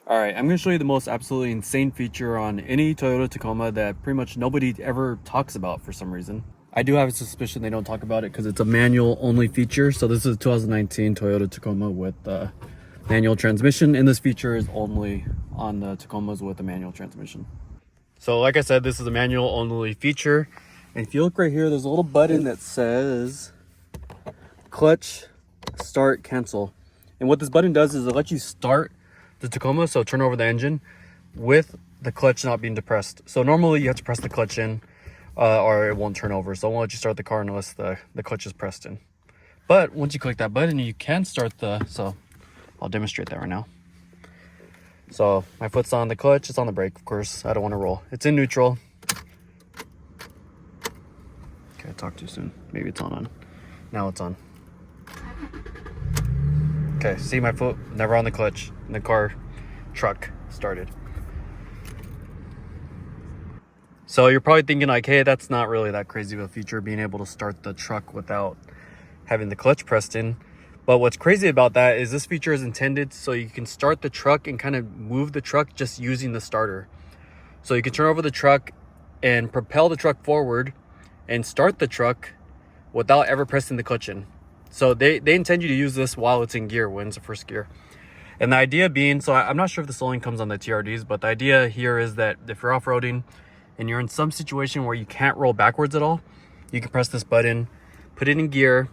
All right, I'm going to show you the most absolutely insane feature on any Toyota Tacoma that pretty much nobody ever talks about for some reason. I do have a suspicion they don't talk about it because it's a manual only feature. So this is a 2019 Toyota Tacoma with manual transmission, and this feature is only on the Tacomas with a manual transmission. So like I said, this is a manual only feature. And if you look right here, there's a little button that says clutch, start, cancel. And what this button does is it lets you start the Tacoma, so turn over the engine with the clutch not being depressed. So normally you have to press the clutch in or it won't turn over. So it won't let you start the car unless the clutch is pressed in. But once you click that button, you can start so I'll demonstrate that right now. So my foot's on the clutch, it's on the brake, of course. I don't want to roll. It's in neutral. Okay, I talked too soon. Maybe it's on. Now it's on. Okay, see my foot never on the clutch, and the truck started. So you're probably thinking like, hey, that's not really that crazy of a feature, being able to start the truck without having the clutch pressed in. But what's crazy about that is this feature is intended so you can start the truck and kind of move the truck just using the starter. So you can turn over the truck and propel the truck forward and start the truck without ever pressing the clutch in. So they intend you to use this while it's in gear, when it's the first gear. And the idea being, so I'm not sure if this only comes on the TRDs, but the idea here is that if you're off-roading and you're in some situation where you can't roll backwards at all, you can press this button, put it in gear,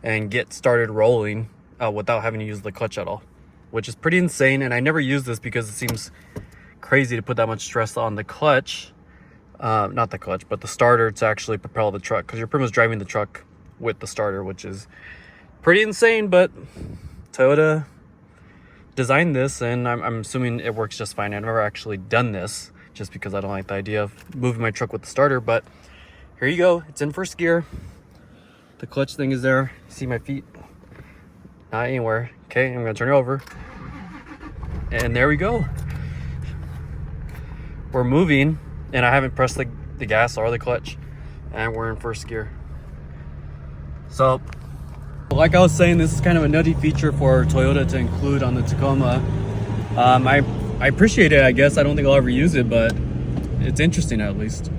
and get started rolling without having to use the clutch at all, which is pretty insane. And I never use this because it seems crazy to put that much stress on the clutch, not the clutch, but the starter to actually propel the truck, because you're pretty much driving the truck with the starter, which is pretty insane. But Toyota designed this, and I'm assuming it works just fine. I've never actually done this just because I don't like the idea of moving my truck with the starter. But here you go, it's in first gear. The clutch thing is there. See my feet? Not anywhere. Okay, I'm gonna turn it over, and there we go. We're moving, and I haven't pressed the gas or the clutch, and we're in first gear. So, like I was saying, this is kind of a nutty feature for Toyota to include on the Tacoma. I appreciate it, I guess. I don't think I'll ever use it, but it's interesting at least.